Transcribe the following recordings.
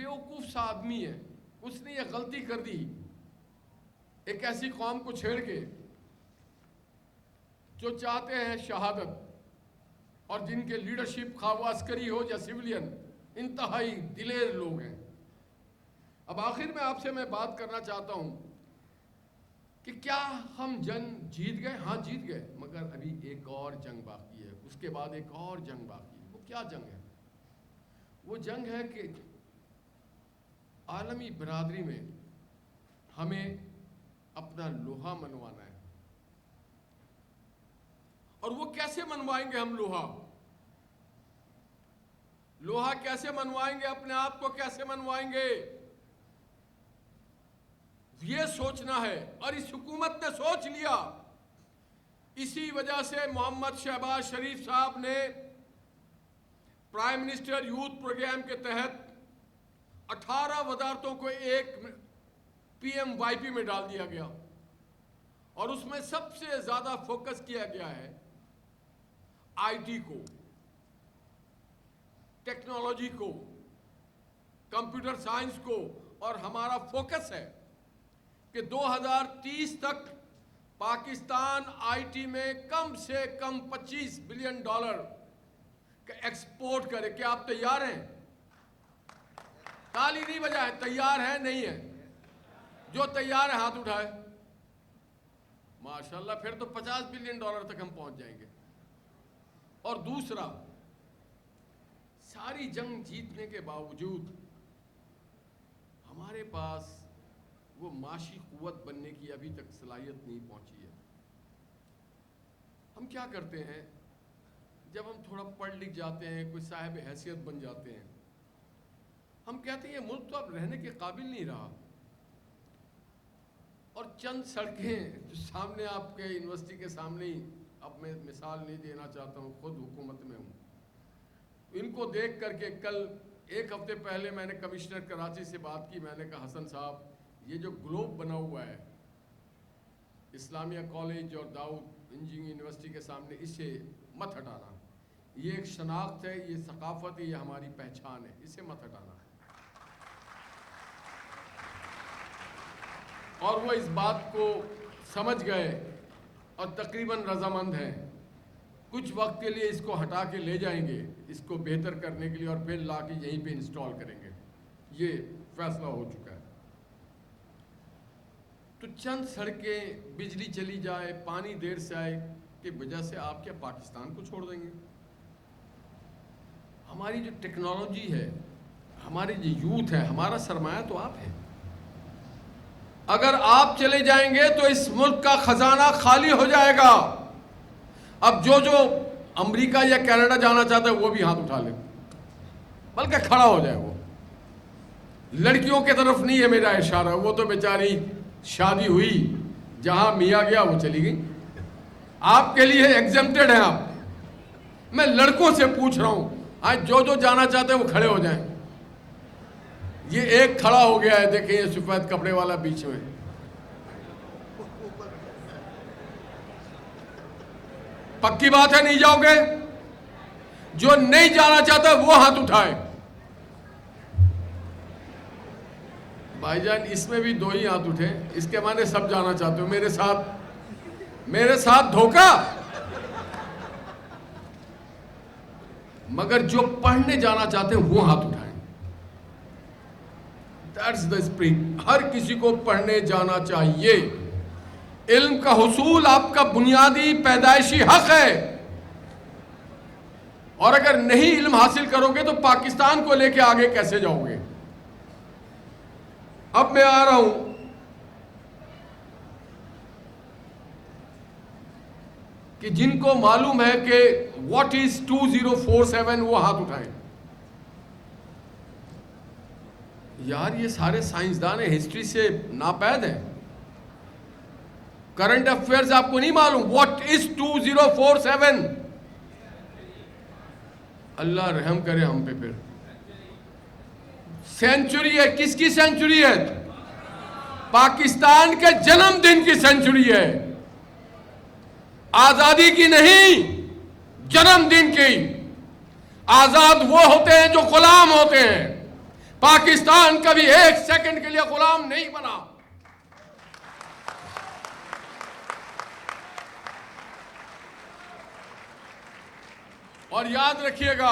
बेवकूफ सा आदमी है, उसने ये गलती कर दी एक ऐसी कौम को छेड़ के जो चाहते हैं शहादत, और जिनके लीडरशिप खा वो अस्करी हो या सिविलियन इंतहाई दिलेर लोग हैं। अब आखिर में आपसे मैं बात करना चाहता हूं कि क्या हम जंग जीत गए? हाँ जीत गए, मगर अभी एक और जंग बाकी है, उसके बाद एक और जंग बाकी है। वो क्या जंग है? वो जंग है कि आलमी बिरादरी में हमें अपना लोहा मनवाना है। और वो कैसे मनवाएंगे हम लोहा? लोहा कैसे मनवाएंगे? अपने आप को कैसे मनवाएंगे? ये सोचना है, और इस हुकूमत ने सोच लिया। इसी वजह से मोहम्मद शहबाज शरीफ साहब ने प्राइम मिनिस्टर यूथ प्रोग्राम के तहत 18 वजारतों को एक PMYP में डाल दिया गया, और उसमें सबसे ज्यादा फोकस किया गया है IT को, टेक्नोलॉजी को, कंप्यूटर साइंस को। और हमारा फोकस है कि 2030 तक पाकिस्तान IT में कम से कम $25 बिलियन का एक्सपोर्ट करे। क्या आप तैयार हैं? ताली नहीं बजाए, तैयार है नहीं है? जो तैयार है हाथ उठाए। माशाल्लाह, फिर तो $50 बिलियन तक हम पहुंच जाएंगे। और दूसरा, सारी जंग जीतने के बावजूद हमारे पास वो माशी कुव्वत बनने की अभी तक सलाहियत नहीं पहुंची है। हम क्या करते हैं, जब हम थोड़ा पढ़ लिख जाते हैं, कोई साहिब हैसियत बन जाते हैं, हम कहते हैं ये मुल्क तो अब रहने के काबिल नहीं रहा। और चंद सड़कें जो सामने आपके यूनिवर्सिटी के सामने ही, अब मैं मिसाल नहीं देना चाहता हूँ, खुद हुकूमत में हूँ, इनको देख करके कल एक हफ्ते पहले मैंने कमिश्नर कराची से बात की। मैंने कहा हसन साहब, ये जो ग्लोब बना हुआ है इस्लामिया कॉलेज और दाऊद इंजीनियरिंग यूनिवर्सिटी के सामने, इसे मत हटाना। ये एक शनाख्त है, ये सकाफत है, ये हमारी पहचान है, इसे मत हटाना। और वो इस बात को समझ गए और तकरीबन रजामंद हैं। कुछ वक्त के लिए इसको हटा के ले जाएंगे, इसको बेहतर करने के लिए, और फिर ला के यहीं पे इंस्टॉल करेंगे। ये फैसला हो चुका है। तो चंद सड़कें, बिजली चली जाए, पानी देर से आए की वजह से आप क्या पाकिस्तान को छोड़ देंगे? हमारी जो टेक्नोलॉजी है, हमारे जो यूथ है, हमारा सरमाया तो आप है। अगर आप चले जाएंगे तो इस मुल्क का खजाना खाली हो जाएगा। अब जो जो अमेरिका या कनाडा जाना चाहता है वो भी हाथ उठा ले, बल्कि खड़ा हो जाए। वो लड़कियों की तरफ नहीं है मेरा इशारा, वो तो बेचारी शादी हुई, जहां मियाँ गया वो चली गई। आपके लिए एग्जेम्प्टेड है आप। मैं लड़कों से पूछ रहा हूं, आज जो जो जाना चाहते हैं वो खड़े हो जाएं। ये एक खड़ा हो गया है, देखिए ये सफेद कपड़े वाला बीच में। पक्की बात है, नहीं जाओगे? जो नहीं जाना चाहता वो हाथ उठाए। भाईजान, इसमें भी 2 ही हाथ उठे, इसके माने सब जाना चाहते हो मेरे साथ धोखा। मगर जो पढ़ने जाना चाहते हैं वो हाथ उठाएं। That's the spirit. हर किसी को पढ़ने जाना चाहिए। इल्म का हुसूल आपका बुनियादी पैदाइशी हक है, और अगर नहीं इल्म हासिल करोगे तो पाकिस्तान को लेके आगे कैसे जाओगे? अब मैं आ रहा हूं कि जिनको मालूम है कि व्हाट इज 2047 वो हाथ उठाएं। यार, ये सारे साइंसदान हिस्ट्री से नापैद हैं। करंट अफेयर्स आपको नहीं मालूम? What is 2047? अल्लाह रहम करे हम पे। फिर सेंचुरी है, किसकी सेंचुरी है? पाकिस्तान के जन्मदिन की सेंचुरी है, आजादी की नहीं, जन्मदिन की। आजाद वो होते हैं जो गुलाम होते हैं, पाकिस्तान कभी एक सेकंड के लिए गुलाम नहीं बना। और याद रखिएगा,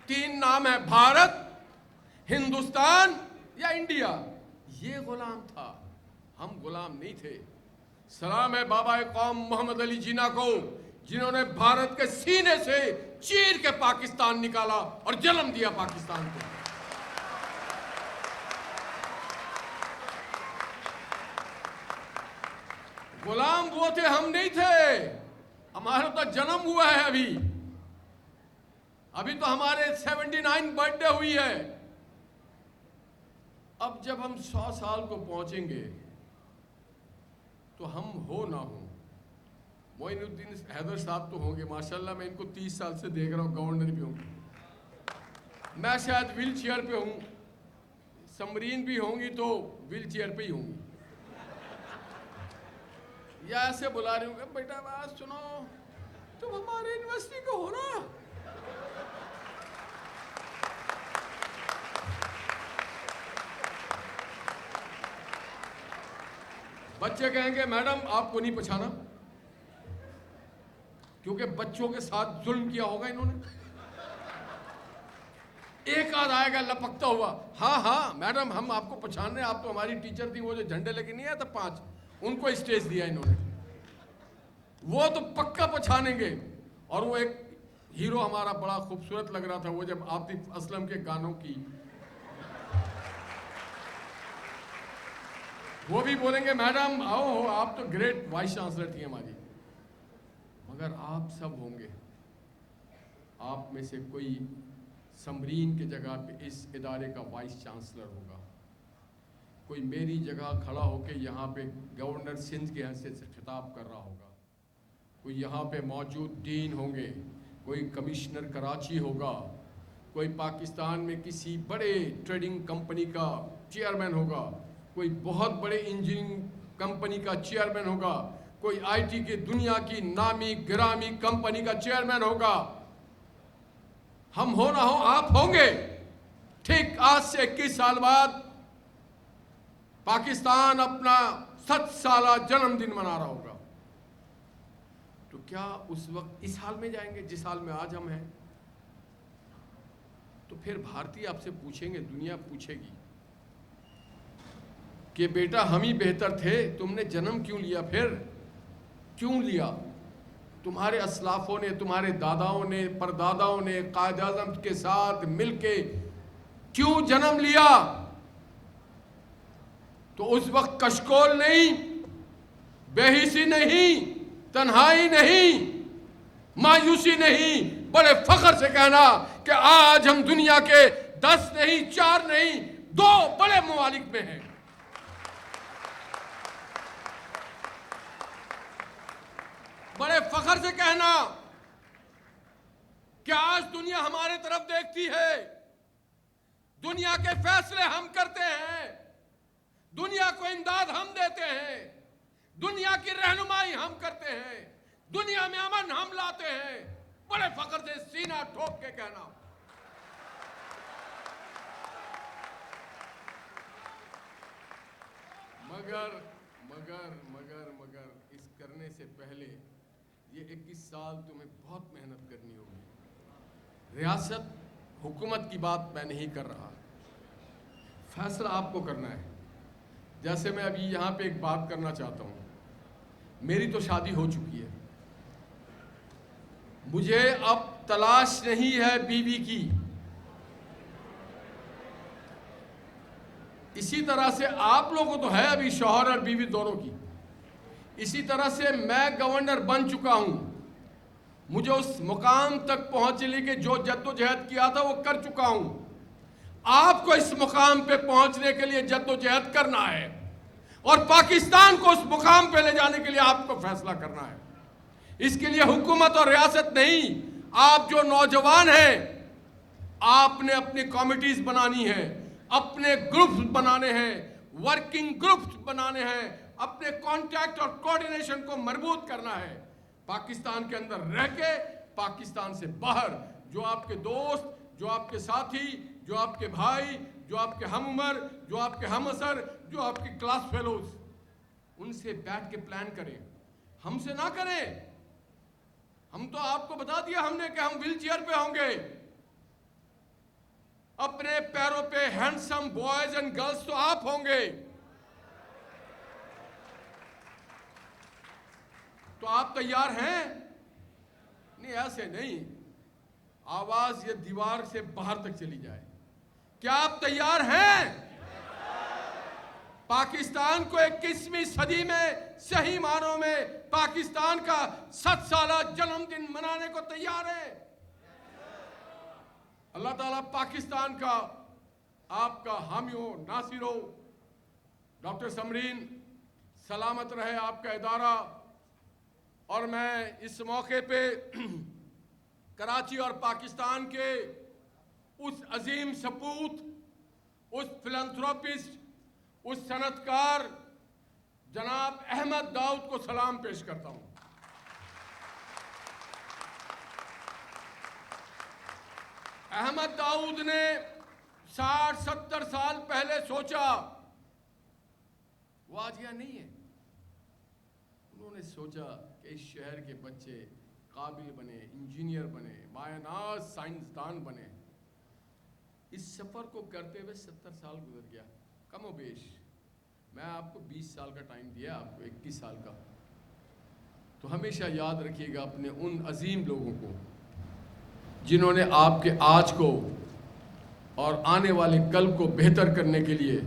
3 नाम है, भारत, हिंदुस्तान या इंडिया। ये गुलाम था, हम गुलाम नहीं थे। सलाम है बाबा कौम मोहम्मद अली जिन्ना को, जिन्होंने भारत के सीने से चीर के पाकिस्तान निकाला और जन्म दिया पाकिस्तान को। गुलाम वो थे, हम नहीं थे। हमारा तो जन्म हुआ है अभी तो हमारे 79 बर्थडे हुई है। अब जब हम 100 साल को पहुंचेंगे तो हम हो ना हो, मोइनुद्दीन हैदर साहब तो होंगे माशाल्लाह, मैं इनको 30 साल से देख रहा हूँ, गवर्नर भी होंगे। मैं शायद व्हील चेयर पे हूँ, समरीन भी होंगी तो व्हील चेयर पे ही होंगी, या ऐसे बुला रही हूँ बेटा बात सुनो, तुम हमारे यूनिवर्सिटी को हो ना। बच्चे कहेंगे मैडम आपको नहीं पछाना, क्योंकि बच्चों के साथ जुल्म किया होगा इन्होंने। एक आध आएगा लपकता हुआ, हाँ हाँ मैडम हम आपको पहचान रहे हैं, आप तो हमारी टीचर थी, वो जो झंडे लेके नहीं आया था 5, उनको स्टेज दिया इन्होंने, वो तो पक्का पहचानेंगे। और वो एक हीरो हमारा बड़ा खूबसूरत लग रहा था, वो जब आतिफ असलम के गानों की, वो भी बोलेंगे मैडम आओ हो, आप तो ग्रेट वाइस चांसलर थी हमारी। मगर आप सब होंगे, आप में से कोई समरीन की जगह पे इस इदारे का वाइस चांसलर होगा, कोई मेरी जगह खड़ा होकर यहाँ पे गवर्नर सिंध की हैसियत से खिताब कर रहा होगा, कोई यहाँ पे मौजूद डीन होंगे, कोई कमिश्नर कराची होगा, कोई पाकिस्तान में किसी बड़े ट्रेडिंग कंपनी का चेयरमैन होगा, कोई बहुत बड़े इंजीनियरिंग कंपनी का चेयरमैन होगा, कोई आईटी की दुनिया की नामी गिरामी कंपनी का चेयरमैन होगा। हम हो ना हो आप होंगे। ठीक आज से 21 साल बाद पाकिस्तान अपना 7 साला जन्मदिन मना रहा होगा। तो क्या उस वक्त इस हाल में जाएंगे जिस हाल में आज हम हैं? तो फिर भारतीय आपसे पूछेंगे, दुनिया पूछेगी कि बेटा हम ही बेहतर थे, तुमने जन्म क्यों लिया? फिर क्यों लिया? तुम्हारे असलाफों ने, तुम्हारे दादाओं ने, परदादाओं ने कायद आज़म के साथ मिलके क्यों जन्म लिया? तो उस वक्त कशकोल नहीं, बेहिसी नहीं, तन्हाई नहीं, मायूसी नहीं, बड़े फख्र से कहना कि आज हम दुनिया के 10 नहीं, 4 नहीं, 2 बड़े ममालिक में हैं। बड़े फख्र से कहना कि आज दुनिया हमारे तरफ देखती है, दुनिया के फैसले हम करते हैं, दुनिया को इमदाद हम देते हैं, दुनिया की रहनुमाई हम करते हैं, दुनिया में अमन हम लाते हैं। बड़े फख्र से सीना ठोक के कहना। मगर मगर मगर मगर इस करने से पहले ये 21 साल तुम्हें बहुत मेहनत करनी होगी। रियासत हुकूमत की बात मैं नहीं कर रहा, फैसला आपको करना है। जैसे मैं अभी यहाँ पे एक बात करना चाहता हूँ, मेरी तो शादी हो चुकी है, मुझे अब तलाश नहीं है बीवी की। इसी तरह से आप लोगों को तो है अभी शौहर और बीवी दोनों की। इसी तरह से मैं गवर्नर बन चुका हूं, मुझे उस मुकाम तक पहुंचने के जो जद्दोजहद किया था वो कर चुका हूं। आपको इस मुकाम पे पहुंचने के लिए जद्दोजहद करना है और पाकिस्तान को उस मुकाम पे ले जाने के लिए आपको फैसला करना है। इसके लिए हुकूमत और रियासत नहीं, आप जो नौजवान हैं आपने अपनी कमिटीज बनानी है, अपने ग्रुप्स बनाने हैं, वर्किंग ग्रुप्स बनाने हैं, अपने कांटेक्ट और कोऑर्डिनेशन को मजबूत करना है। पाकिस्तान के अंदर रह के, पाकिस्तान से बाहर जो आपके दोस्त, जो आपके साथी, जो आपके भाई, जो आपके हम उम्र, जो आपके हम असर, जो आपकी क्लास फेलोज, उनसे बैठ के प्लान करें, हमसे ना करें। हम तो आपको बता दिया हमने कि हम व्हील चेयर पे होंगे। अपने पैरों पे हैंडसम बॉयज एंड गर्ल्स तो आप होंगे। तो आप तैयार हैं? नहीं, ऐसे नहीं, आवाज ये दीवार से बाहर तक चली जाए। क्या आप तैयार हैं? पाकिस्तान को 21वीं सदी में सही मानों में पाकिस्तान का 7 साला जन्मदिन मनाने को तैयार है? अल्लाह ताला पाकिस्तान का आपका हामी हो, नासिर हो। डॉक्टर समरीन, सलामत रहे आपका इदारा। और मैं इस मौके पे कराची और पाकिस्तान के उस अजीम सपूत, उस फिलैंथ्रोपिस्ट, उस सनतकार जनाब अहमद दाऊद को सलाम पेश करता हूं। अहमद दाऊद ने 60-70 साल पहले सोचा, वो आज यहां नहीं है। उन्होंने सोचा कि इस शहर के बच्चे काबिल बने, इंजीनियर बने, बायनाज साइंसदान बने। इस सफर को करते हुए 70 साल गुजर गया, कमो बेश। मैं आपको 20 साल का टाइम दिया, आपको 21 साल का। तो हमेशा याद रखिएगा अपने उन अजीम लोगों को जिन्होंने आपके आज को और आने वाले कल को बेहतर करने के लिए